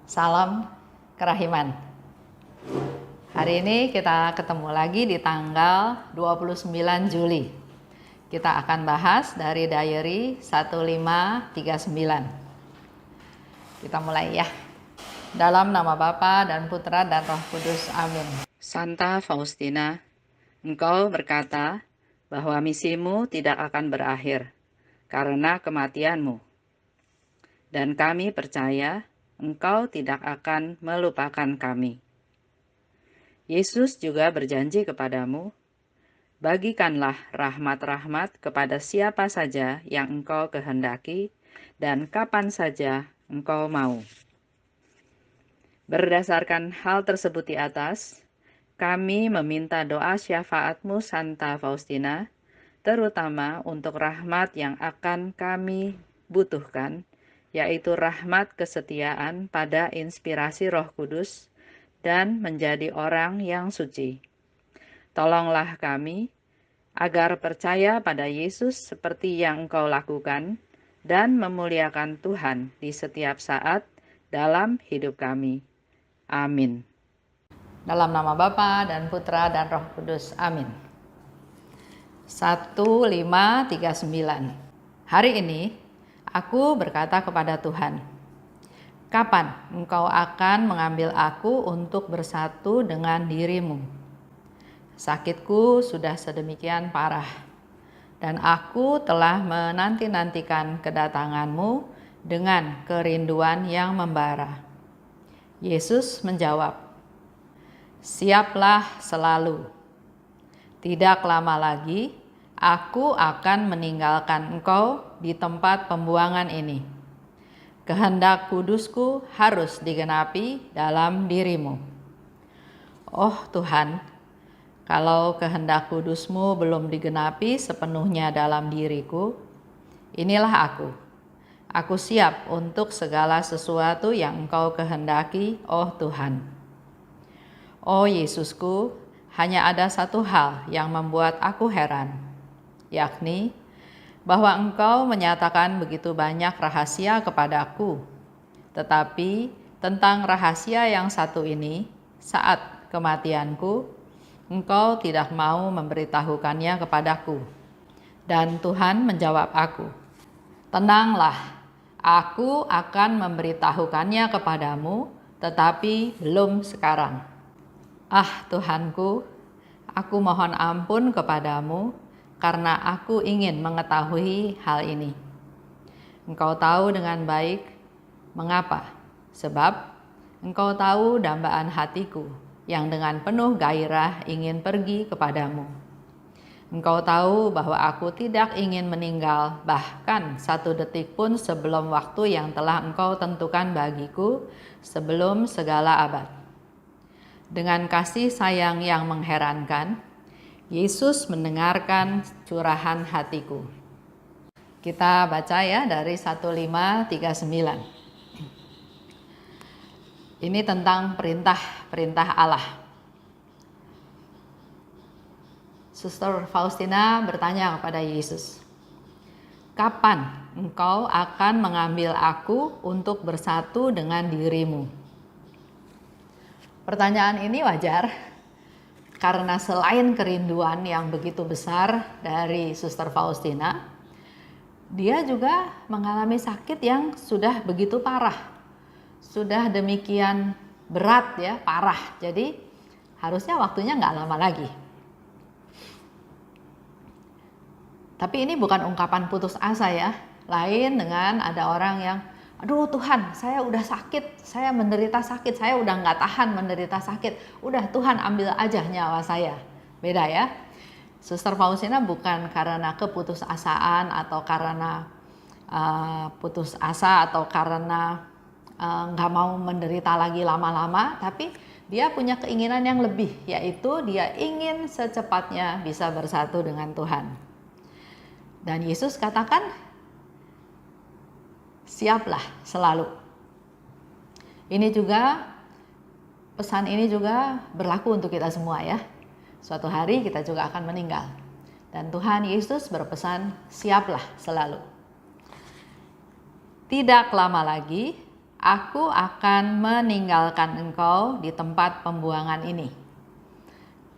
Salam kerahiman. Hari ini kita ketemu lagi di tanggal 29 Juli. Kita akan bahas dari diary 1539. Kita mulai ya. Dalam nama Bapa dan Putra dan Roh Kudus. Amin. Santa Faustina, engkau berkata bahwa misimu tidak akan berakhir karena kematianmu. Dan kami percaya engkau tidak akan melupakan kami. Yesus juga berjanji kepadamu, bagikanlah rahmat-rahmat kepada siapa saja yang engkau kehendaki dan kapan saja engkau mau. Berdasarkan hal tersebut di atas, kami meminta doa syafaatmu Santa Faustina, terutama untuk rahmat yang akan kami butuhkan, yaitu rahmat kesetiaan pada inspirasi Roh Kudus dan menjadi orang yang suci. Tolonglah kami agar percaya pada Yesus seperti yang Engkau lakukan dan memuliakan Tuhan di setiap saat dalam hidup kami. Amin. Dalam nama Bapa dan Putra dan Roh Kudus. Amin. 1539. Hari ini aku berkata kepada Tuhan, kapan engkau akan mengambil aku untuk bersatu dengan dirimu? Sakitku sudah sedemikian parah, dan aku telah menanti-nantikan kedatanganmu dengan kerinduan yang membara. Yesus menjawab, siaplah selalu. Tidak lama lagi, aku akan meninggalkan engkau di tempat pembuangan ini. Kehendak kudusku harus digenapi dalam dirimu. Oh Tuhan, kalau kehendak kudusmu belum digenapi sepenuhnya dalam diriku, inilah aku. Aku siap untuk segala sesuatu yang engkau kehendaki, oh Tuhan. Oh Yesusku, hanya ada satu hal yang membuat aku heran, yakni bahwa engkau menyatakan begitu banyak rahasia kepadaku. Tetapi tentang rahasia yang satu ini, saat kematianku, engkau tidak mau memberitahukannya kepadaku. Dan Tuhan menjawab aku, tenanglah, aku akan memberitahukannya kepadamu, tetapi belum sekarang. Ah Tuhanku, aku mohon ampun kepadamu karena aku ingin mengetahui hal ini. Engkau tahu dengan baik mengapa, sebab engkau tahu dambaan hatiku yang dengan penuh gairah ingin pergi kepadamu. Engkau tahu bahwa aku tidak ingin meninggal bahkan satu detik pun sebelum waktu yang telah engkau tentukan bagiku sebelum segala abad. Dengan kasih sayang yang mengherankan, Yesus mendengarkan curahan hatiku. Kita baca ya dari 1539. Ini tentang perintah Allah. Suster Faustina bertanya kepada Yesus, kapan engkau akan mengambil aku untuk bersatu dengan dirimu? Pertanyaan ini wajar, karena selain kerinduan yang begitu besar dari Suster Faustina, dia juga mengalami sakit yang sudah begitu parah. Sudah demikian berat ya, parah. Jadi harusnya waktunya nggak lama lagi. Tapi ini bukan ungkapan putus asa ya. Lain dengan ada orang yang, aduh Tuhan, saya udah sakit, saya menderita sakit, saya udah nggak tahan menderita sakit. Udah Tuhan ambil aja nyawa saya. Beda ya. Suster Faustina bukan karena keputusasaan atau karena putus asa atau karena nggak mau menderita lagi lama-lama, tapi dia punya keinginan yang lebih, yaitu dia ingin secepatnya bisa bersatu dengan Tuhan. Dan Yesus katakan, siaplah selalu. Ini juga, pesan ini juga berlaku untuk kita semua ya. Suatu hari kita juga akan meninggal. Dan Tuhan Yesus berpesan, siaplah selalu. Tidak lama lagi, aku akan meninggalkan engkau di tempat pembuangan ini.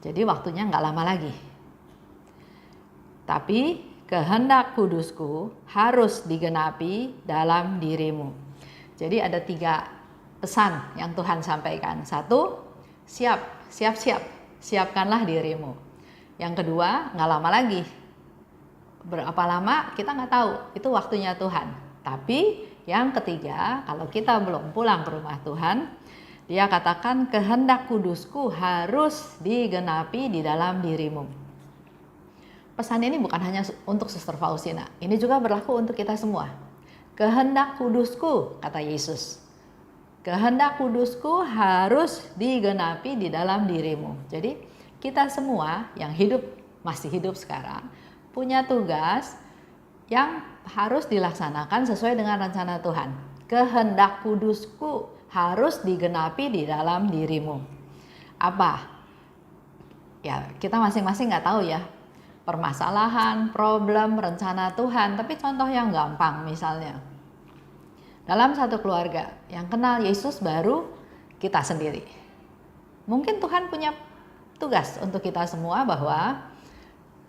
Jadi waktunya nggak lama lagi. Tapi kehendak kudusku harus digenapi dalam dirimu. Jadi ada 3 pesan yang Tuhan sampaikan. 1, siap, siapkanlah dirimu. Yang kedua, nggak lama lagi. Berapa lama kita nggak tahu, itu waktunya Tuhan. Tapi yang ketiga, kalau kita belum pulang ke rumah Tuhan, dia katakan kehendak kudusku harus digenapi di dalam dirimu. Pesan ini bukan hanya untuk Suster Faustina, ini juga berlaku untuk kita semua. Kehendak kudusku, kata Yesus. Kehendak kudusku harus digenapi di dalam dirimu. Jadi kita semua yang masih hidup sekarang, punya tugas yang harus dilaksanakan sesuai dengan rencana Tuhan. Kehendak kudusku harus digenapi di dalam dirimu. Apa? Ya, kita masing-masing nggak tahu ya. Permasalahan, problem, rencana Tuhan. Tapi contoh yang gampang misalnya. Dalam satu keluarga yang kenal Yesus baru kita sendiri. Mungkin Tuhan punya tugas untuk kita semua bahwa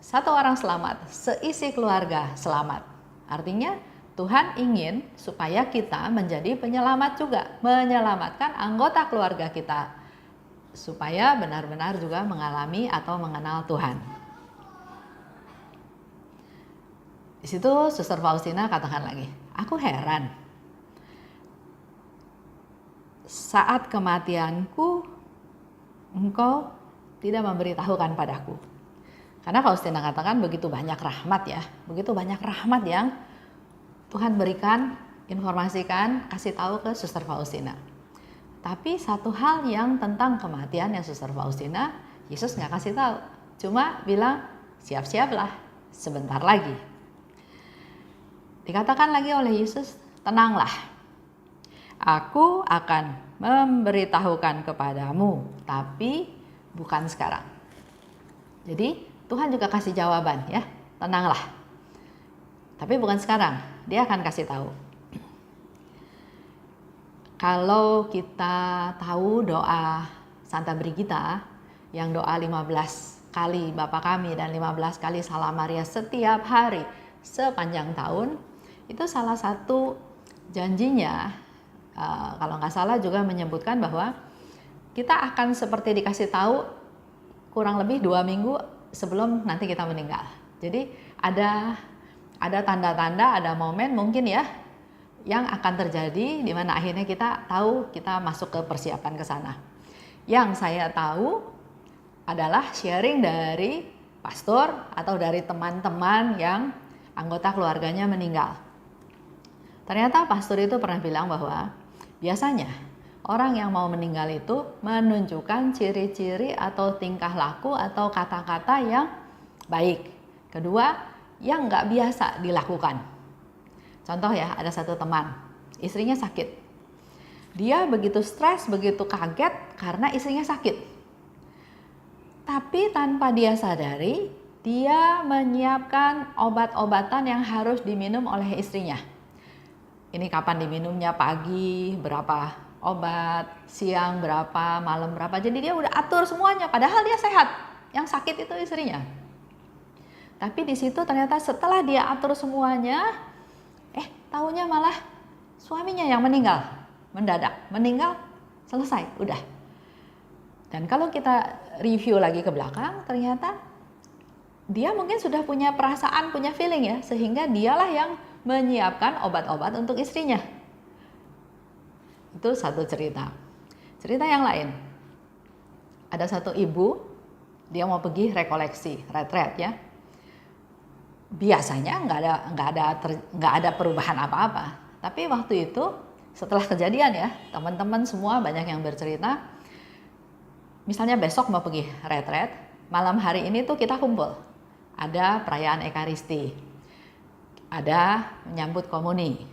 satu orang selamat, seisi keluarga selamat. Artinya Tuhan ingin supaya kita menjadi penyelamat juga. Menyelamatkan anggota keluarga kita. Supaya benar-benar juga mengalami atau mengenal Tuhan. Di situ Suster Faustina katakan lagi, aku heran. Saat kematianku, engkau tidak memberitahukan padaku. Karena Faustina katakan begitu banyak rahmat ya, begitu banyak rahmat yang Tuhan berikan, informasikan, kasih tahu ke Suster Faustina. Tapi satu hal yang tentang kematian yang Suster Faustina, Yesus nggak kasih tahu. Cuma bilang, siap-siaplah, sebentar lagi. Dikatakan lagi oleh Yesus, tenanglah. Aku akan memberitahukan kepadamu, tapi bukan sekarang. Jadi Tuhan juga kasih jawaban ya, tenanglah. Tapi bukan sekarang, dia akan kasih tahu. Kalau kita tahu doa Santa Brigida, yang doa 15 kali Bapa Kami dan 15 kali Salam Maria setiap hari sepanjang tahun, itu salah satu janjinya, kalau nggak salah juga menyebutkan bahwa kita akan seperti dikasih tahu kurang lebih 2 minggu sebelum nanti kita meninggal. Jadi ada tanda-tanda, ada momen mungkin ya yang akan terjadi di mana akhirnya kita tahu kita masuk ke persiapan ke sana. Yang saya tahu adalah sharing dari pastor atau dari teman-teman yang anggota keluarganya meninggal. Ternyata pastor itu pernah bilang bahwa biasanya orang yang mau meninggal itu menunjukkan ciri-ciri atau tingkah laku atau kata-kata yang baik. Kedua, yang nggak biasa dilakukan. Contoh ya, ada satu teman, istrinya sakit. Dia begitu stres, begitu kaget karena istrinya sakit. Tapi tanpa dia sadari, dia menyiapkan obat-obatan yang harus diminum oleh istrinya. Ini kapan diminumnya, pagi berapa obat, siang berapa, malam berapa. Jadi dia udah atur semuanya, padahal dia sehat. Yang sakit itu istrinya. Tapi di situ ternyata setelah dia atur semuanya, taunya malah suaminya yang meninggal, mendadak. Meninggal, selesai, udah. Dan kalau kita review lagi ke belakang, ternyata dia mungkin sudah punya perasaan, punya feeling ya, sehingga dialah yang menyiapkan obat-obat untuk istrinya. Itu satu cerita. Cerita yang lain, ada satu ibu, dia mau pergi rekoleksi, retret ya. Biasanya nggak ada perubahan apa-apa. Tapi waktu itu setelah kejadian ya, teman-teman semua banyak yang bercerita. Misalnya besok mau pergi retret, malam hari ini tuh kita kumpul. Ada perayaan Ekaristi, ada menyambut komuni.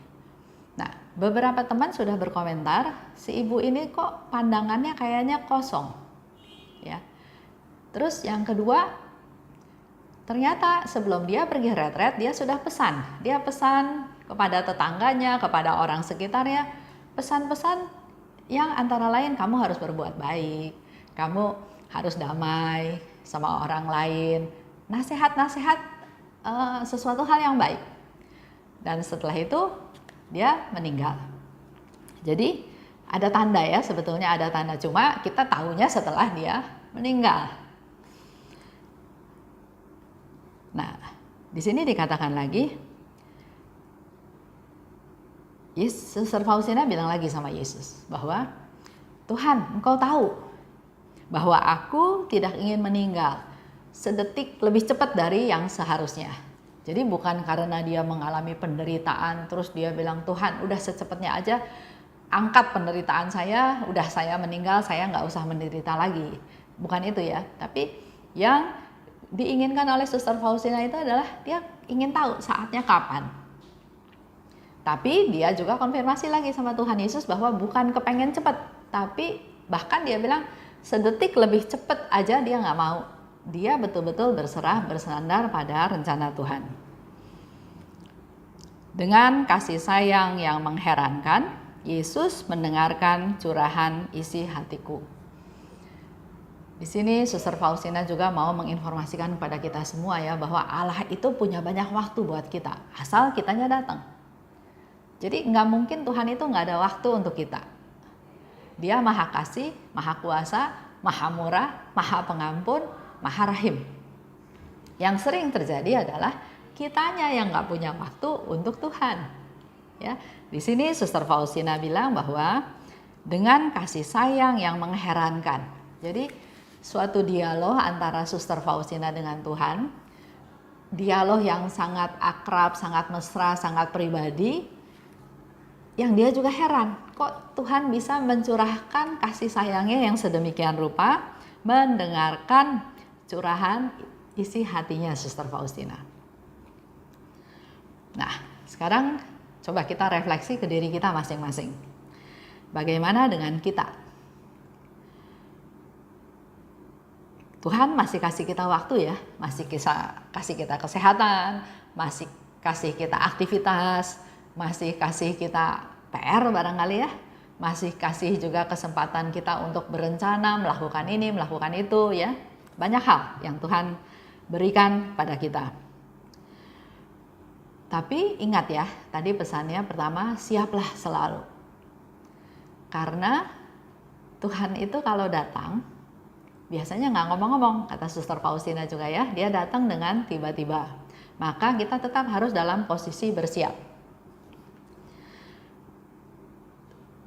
Nah, beberapa teman sudah berkomentar, si ibu ini kok pandangannya kayaknya kosong. Ya. Terus yang kedua, ternyata sebelum dia pergi retret, dia sudah pesan. Dia pesan kepada tetangganya, kepada orang sekitarnya, pesan-pesan yang antara lain kamu harus berbuat baik, kamu harus damai sama orang lain, nasihat-nasihat sesuatu hal yang baik. Dan setelah itu dia meninggal. Jadi ada tanda ya, sebetulnya ada tanda, cuma kita tahunya setelah dia meninggal. Nah, di sini dikatakan lagi, Suster Faustina bilang lagi sama Yesus bahwa Tuhan, Engkau tahu bahwa aku tidak ingin meninggal sedetik lebih cepat dari yang seharusnya. Jadi bukan karena dia mengalami penderitaan terus dia bilang, Tuhan udah secepatnya aja angkat penderitaan saya, udah saya meninggal, saya nggak usah menderita lagi. Bukan itu ya, tapi yang diinginkan oleh Suster Faustina itu adalah dia ingin tahu saatnya kapan. Tapi dia juga konfirmasi lagi sama Tuhan Yesus bahwa bukan kepengen cepat, tapi bahkan dia bilang sedetik lebih cepat aja dia nggak mau. Dia betul-betul berserah, bersandar pada rencana Tuhan. Dengan kasih sayang yang mengherankan, Yesus mendengarkan curahan isi hatiku. Di sini Suster Faustina juga mau menginformasikan kepada kita semua ya, bahwa Allah itu punya banyak waktu buat kita, asal kitanya datang. Jadi nggak mungkin Tuhan itu nggak ada waktu untuk kita. Dia maha kasih, maha kuasa, maha murah, maha pengampun, maha rahim. Yang sering terjadi adalah kitanya yang nggak punya waktu untuk Tuhan. Ya, di sini Suster Faustina bilang bahwa dengan kasih sayang yang mengherankan. Jadi suatu dialog antara Suster Faustina dengan Tuhan, dialog yang sangat akrab, sangat mesra, sangat pribadi, yang dia juga heran, kok Tuhan bisa mencurahkan kasih sayangnya yang sedemikian rupa, mendengarkan curahan isi hatinya Suster Faustina. Nah, sekarang coba kita refleksi ke diri kita masing-masing. Bagaimana dengan kita? Tuhan masih kasih kita waktu ya, masih kasih kita kesehatan, masih kasih kita aktivitas, masih kasih kita PR barangkali ya, masih kasih juga kesempatan kita untuk berencana, melakukan ini, melakukan itu ya. Banyak hal yang Tuhan berikan pada kita. Tapi ingat ya, tadi pesannya pertama, siaplah selalu. Karena Tuhan itu kalau datang, biasanya nggak ngomong-ngomong, kata Suster Faustina juga ya, dia datang dengan tiba-tiba. Maka kita tetap harus dalam posisi bersiap.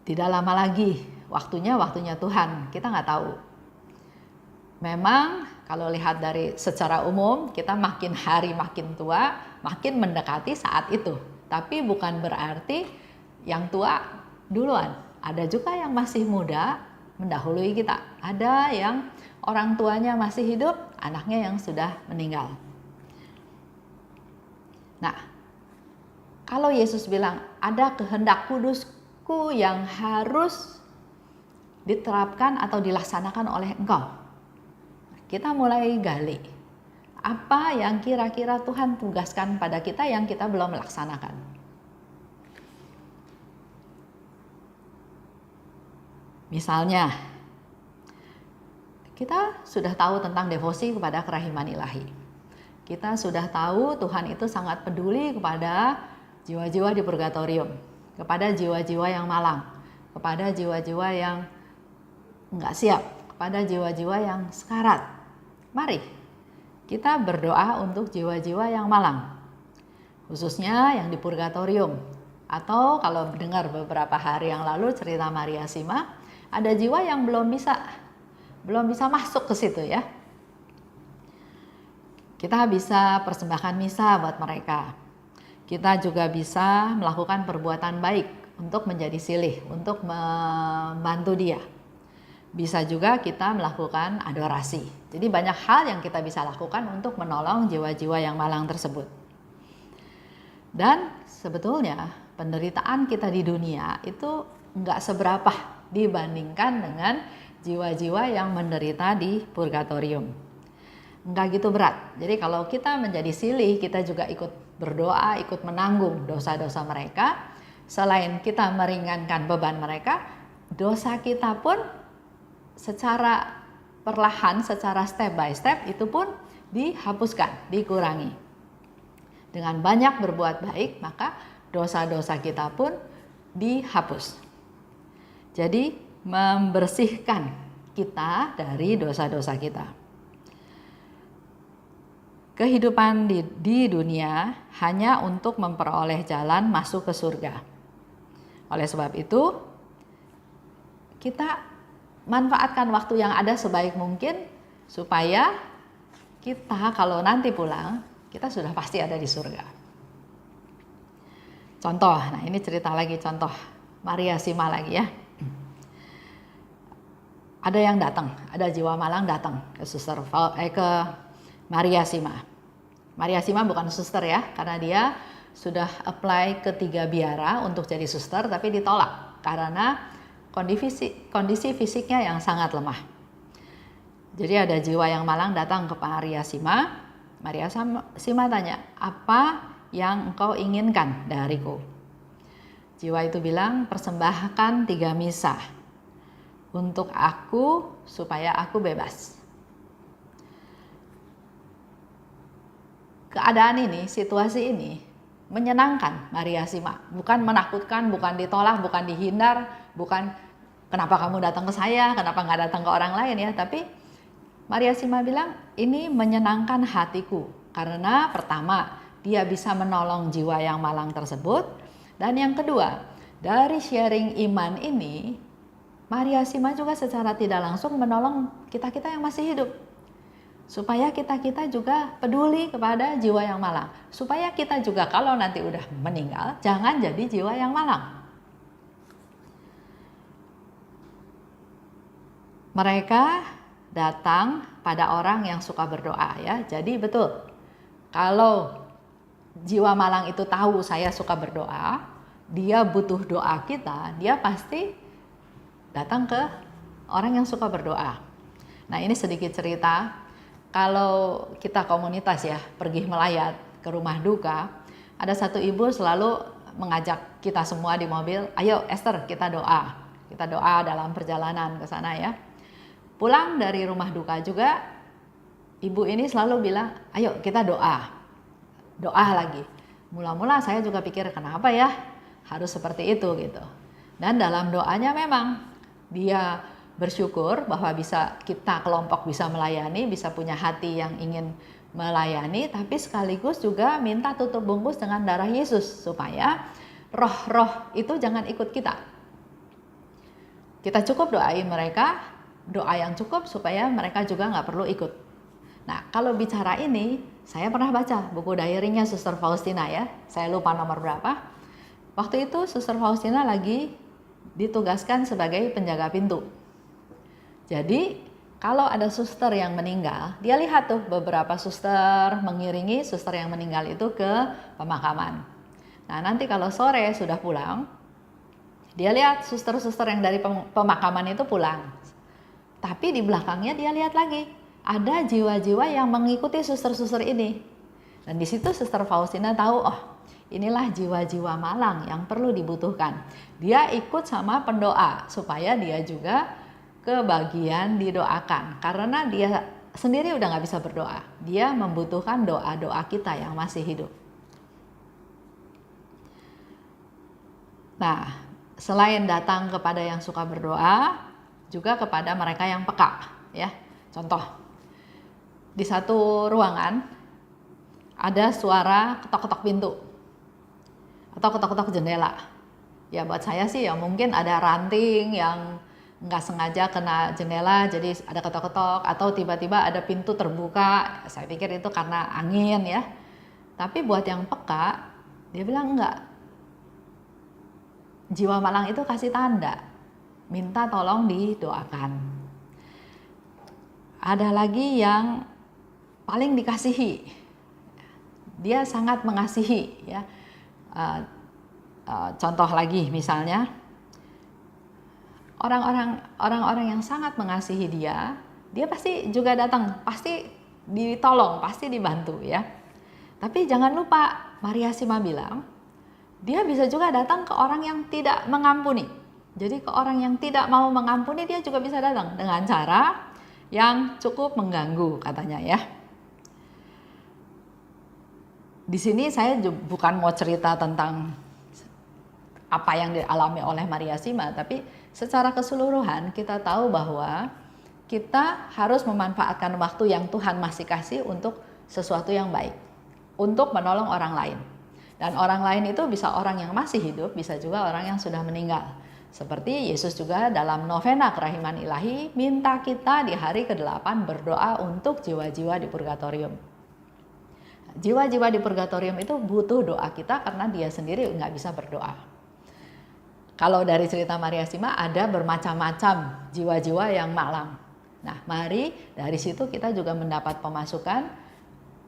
Tidak lama lagi, waktunya Tuhan, kita nggak tahu. Memang kalau lihat dari secara umum, kita makin hari makin tua, makin mendekati saat itu. Tapi bukan berarti yang tua duluan. Ada juga yang masih muda mendahului kita. Ada yang orang tuanya masih hidup, anaknya yang sudah meninggal. Nah, kalau Yesus bilang ada kehendak kudusku yang harus diterapkan atau dilaksanakan oleh engkau, kita mulai gali apa yang kira-kira Tuhan tugaskan pada kita yang kita belum melaksanakan. Misalnya, kita sudah tahu tentang devosi kepada kerahiman ilahi. Kita sudah tahu Tuhan itu sangat peduli kepada jiwa-jiwa di purgatorium, kepada jiwa-jiwa yang malang, kepada jiwa-jiwa yang nggak siap, kepada jiwa-jiwa yang sekarat. Mari kita berdoa untuk jiwa-jiwa yang malang, khususnya yang di purgatorium. Atau kalau dengar beberapa hari yang lalu cerita Maria Sima, ada jiwa yang belum bisa masuk ke situ ya. Kita bisa persembahkan misa buat mereka. Kita juga bisa melakukan perbuatan baik untuk menjadi silih, untuk membantu dia. Bisa juga kita melakukan adorasi. Jadi banyak hal yang kita bisa lakukan untuk menolong jiwa-jiwa yang malang tersebut. Dan sebetulnya penderitaan kita di dunia itu nggak seberapa dibandingkan dengan jiwa-jiwa yang menderita di purgatorium. Nggak gitu berat. Jadi kalau kita menjadi silih, kita juga ikut berdoa, ikut menanggung dosa-dosa mereka. selain kita meringankan beban mereka, dosa kita pun secara perlahan, secara step by step itu pun dihapuskan, dikurangi. Dengan banyak berbuat baik, maka dosa-dosa kita pun dihapus. Jadi membersihkan kita dari dosa-dosa kita. Kehidupan di dunia hanya untuk memperoleh jalan masuk ke surga. Oleh sebab itu, kita manfaatkan waktu yang ada sebaik mungkin supaya kita kalau nanti pulang, kita sudah pasti ada di surga. Contoh, nah ini cerita lagi contoh Maria Sima lagi ya. Ada yang datang, ada jiwa malang datang ke ke Maria Sima. Maria Sima bukan suster ya, karena dia sudah apply ke 3 biara untuk jadi suster, tapi ditolak karena kondisi fisiknya yang sangat lemah. Jadi ada jiwa yang malang datang ke Maria Sima. Maria Sima tanya, apa yang engkau inginkan dariku? Jiwa itu bilang, persembahkan 3 misa untuk aku supaya aku bebas. Keadaan ini, situasi ini menyenangkan Maria Sima. Bukan menakutkan, bukan ditolak, bukan dihindar, bukan kenapa kamu datang ke saya, kenapa nggak datang ke orang lain ya. Tapi Maria Sima bilang ini menyenangkan hatiku. Karena pertama, dia bisa menolong jiwa yang malang tersebut. Dan yang kedua, dari sharing iman ini, Maria Sima juga secara tidak langsung menolong kita-kita yang masih hidup. Supaya kita-kita juga peduli kepada jiwa yang malang. Supaya kita juga kalau nanti udah meninggal, jangan jadi jiwa yang malang. Mereka datang pada orang yang suka berdoa ya. Jadi betul, kalau jiwa malang itu tahu saya suka berdoa, dia butuh doa kita, dia pasti datang ke orang yang suka berdoa. Nah ini sedikit cerita. Kalau kita komunitas ya, pergi melayat ke rumah duka, ada satu ibu selalu mengajak kita semua di mobil, ayo Esther kita doa. Kita doa dalam perjalanan ke sana ya. Pulang dari rumah duka juga, ibu ini selalu bilang, ayo kita doa. Doa lagi. Mula-mula saya juga pikir kenapa ya harus seperti itu gitu. Dan dalam doanya memang dia bersyukur bahwa bisa kita kelompok bisa melayani, bisa punya hati yang ingin melayani, tapi sekaligus juga minta tutup bungkus dengan darah Yesus supaya roh-roh itu jangan ikut kita. Kita cukup doain mereka, doa yang cukup supaya mereka juga nggak perlu ikut. Nah kalau bicara ini, saya pernah baca buku diary-nya Suster Faustina ya, saya lupa nomor berapa. Waktu itu Suster Faustina lagi ditugaskan sebagai penjaga pintu. Jadi kalau ada suster yang meninggal, dia lihat tuh beberapa suster mengiringi suster yang meninggal itu ke pemakaman. Nah nanti kalau sore sudah pulang, dia lihat suster-suster yang dari pemakaman itu pulang. Tapi di belakangnya dia lihat lagi, ada jiwa-jiwa yang mengikuti suster-suster ini. Dan di situ Suster Faustina tahu, oh inilah jiwa-jiwa malang yang perlu dibutuhkan. Dia ikut sama pendoa supaya dia juga kebagian didoakan, karena dia sendiri udah nggak bisa berdoa, dia membutuhkan doa-doa kita yang masih hidup. Nah, selain datang kepada yang suka berdoa, juga kepada mereka yang peka, ya. Contoh, di satu ruangan ada suara ketok-ketok pintu atau ketok-ketok jendela. Ya buat saya sih ya mungkin ada ranting yang nggak sengaja kena jendela jadi ada ketok-ketok, atau tiba-tiba ada pintu terbuka, saya pikir itu karena angin ya. Tapi buat yang peka, dia bilang enggak, jiwa malang itu kasih tanda, minta tolong didoakan. Ada lagi yang paling dikasihi, dia sangat mengasihi ya. Contoh lagi misalnya, orang-orang yang sangat mengasihi dia pasti juga datang, pasti ditolong, pasti dibantu ya. Tapi jangan lupa Maria Sima bilang, dia bisa juga datang ke orang yang tidak mengampuni. Jadi ke orang yang tidak mau mengampuni dia juga bisa datang dengan cara yang cukup mengganggu katanya ya. Di sini saya bukan mau cerita tentang apa yang dialami oleh Maria Sima, tapi secara keseluruhan kita tahu bahwa kita harus memanfaatkan waktu yang Tuhan masih kasih untuk sesuatu yang baik, untuk menolong orang lain. Dan orang lain itu bisa orang yang masih hidup, bisa juga orang yang sudah meninggal. Seperti Yesus juga dalam novena kerahiman ilahi minta kita di hari ke-8 berdoa untuk jiwa-jiwa di purgatorium. Jiwa-jiwa di purgatorium itu butuh doa kita karena dia sendiri nggak bisa berdoa. Kalau dari cerita Maria Sima ada bermacam-macam jiwa-jiwa yang malang. Nah, mari dari situ kita juga mendapat pemasukan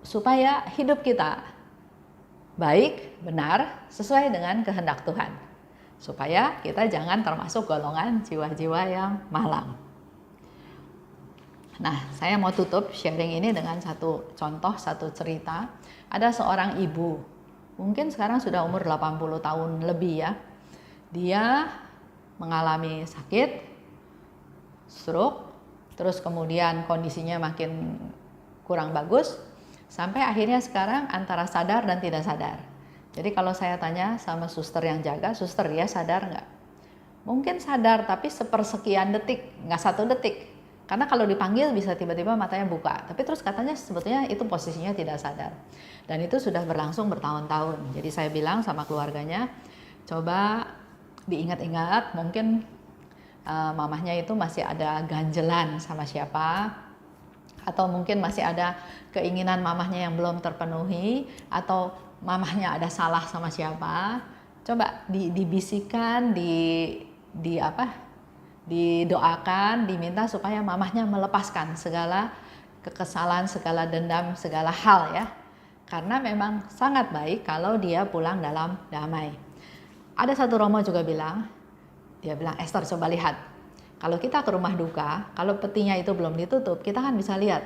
supaya hidup kita baik, benar, sesuai dengan kehendak Tuhan. Supaya kita jangan termasuk golongan jiwa-jiwa yang malang. Nah, saya mau tutup sharing ini dengan satu contoh, satu cerita. Ada seorang ibu, mungkin sekarang sudah umur 80 tahun lebih ya. Dia mengalami sakit, stroke, terus kemudian kondisinya makin kurang bagus, sampai akhirnya sekarang antara sadar dan tidak sadar. Jadi kalau saya tanya sama suster yang jaga, suster dia sadar nggak? Mungkin sadar tapi sepersekian detik, nggak 1 detik. Karena kalau dipanggil bisa tiba-tiba matanya buka. Tapi terus katanya sebetulnya itu posisinya tidak sadar. Dan itu sudah berlangsung bertahun-tahun. Jadi saya bilang sama keluarganya, coba diingat-ingat mungkin mamahnya itu masih ada ganjelan sama siapa. Atau mungkin masih ada keinginan mamahnya yang belum terpenuhi. Atau mamahnya ada salah sama siapa. Coba dibisikkan, didoakan, diminta supaya mamahnya melepaskan segala kekesalan, segala dendam, segala hal ya. Karena memang sangat baik kalau dia pulang dalam damai. Ada satu Romo juga bilang, dia bilang, Esther coba lihat, kalau kita ke rumah duka, kalau petinya itu belum ditutup, kita kan bisa lihat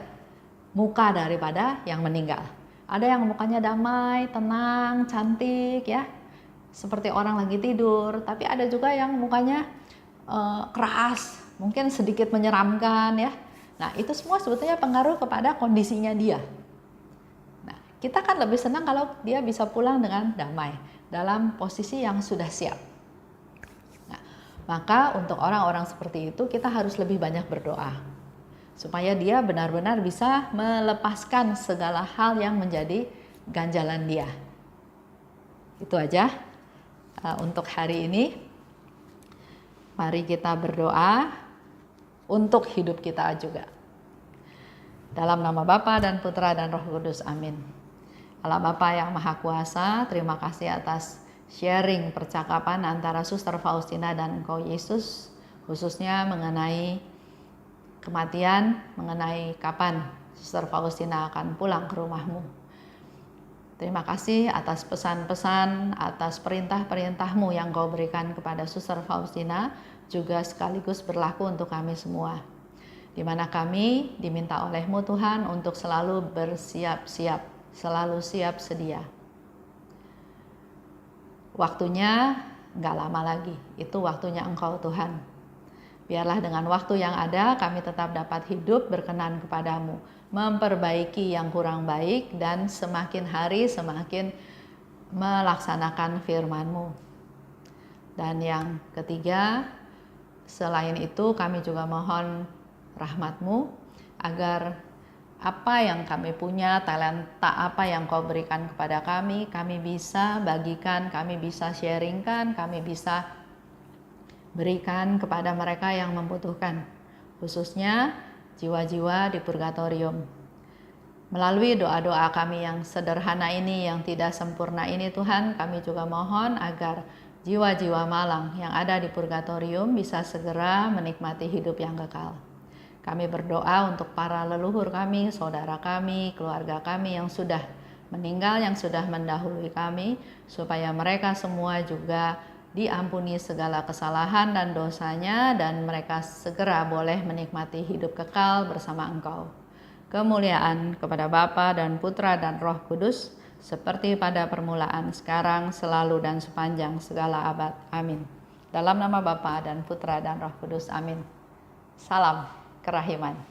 muka daripada yang meninggal. Ada yang mukanya damai, tenang, cantik ya, seperti orang lagi tidur. Tapi ada juga yang mukanya keras, mungkin sedikit menyeramkan ya. Nah itu semua sebetulnya pengaruh kepada kondisinya dia. Nah kita kan lebih senang kalau dia bisa pulang dengan damai, dalam posisi yang sudah siap. Nah, maka untuk orang-orang seperti itu kita harus lebih banyak berdoa supaya dia benar-benar bisa melepaskan segala hal yang menjadi ganjalan dia. Itu aja untuk hari ini. Mari kita berdoa untuk hidup kita juga. Dalam nama Bapa dan Putra dan Roh Kudus, amin. Allah Bapa yang Maha Kuasa, terima kasih atas sharing percakapan antara Suster Faustina dan Engkau Yesus, khususnya mengenai kematian, mengenai kapan Suster Faustina akan pulang ke rumahmu. Terima kasih atas pesan-pesan, atas perintah-perintahmu yang Kau berikan kepada Suster Faustina, juga sekaligus berlaku untuk kami semua. Di mana kami diminta oleh-Mu Tuhan untuk selalu bersiap-siap, selalu siap sedia. Waktunya nggak lama lagi, itu waktunya Engkau Tuhan. Biarlah dengan waktu yang ada kami tetap dapat hidup berkenan kepadamu, memperbaiki yang kurang baik dan semakin hari semakin melaksanakan firman-Mu. Dan yang ketiga, selain itu kami juga mohon rahmat-Mu agar apa yang kami punya, talenta apa yang Kau berikan kepada kami bisa bagikan, kami bisa sharingkan, kami bisa berikan kepada mereka yang membutuhkan, khususnya jiwa-jiwa di purgatorium. Melalui doa-doa kami yang sederhana ini, yang tidak sempurna ini Tuhan, kami juga mohon agar jiwa-jiwa malang yang ada di purgatorium bisa segera menikmati hidup yang kekal. Kami berdoa untuk para leluhur kami, saudara kami, keluarga kami yang sudah meninggal, yang sudah mendahului kami, supaya mereka semua juga diampuni segala kesalahan dan dosanya, dan mereka segera boleh menikmati hidup kekal bersama Engkau. Kemuliaan kepada Bapa dan Putra dan Roh Kudus, seperti pada permulaan, sekarang, selalu, dan sepanjang segala abad. Amin. Dalam nama Bapa dan Putra dan Roh Kudus. Amin. Salam kerahiman.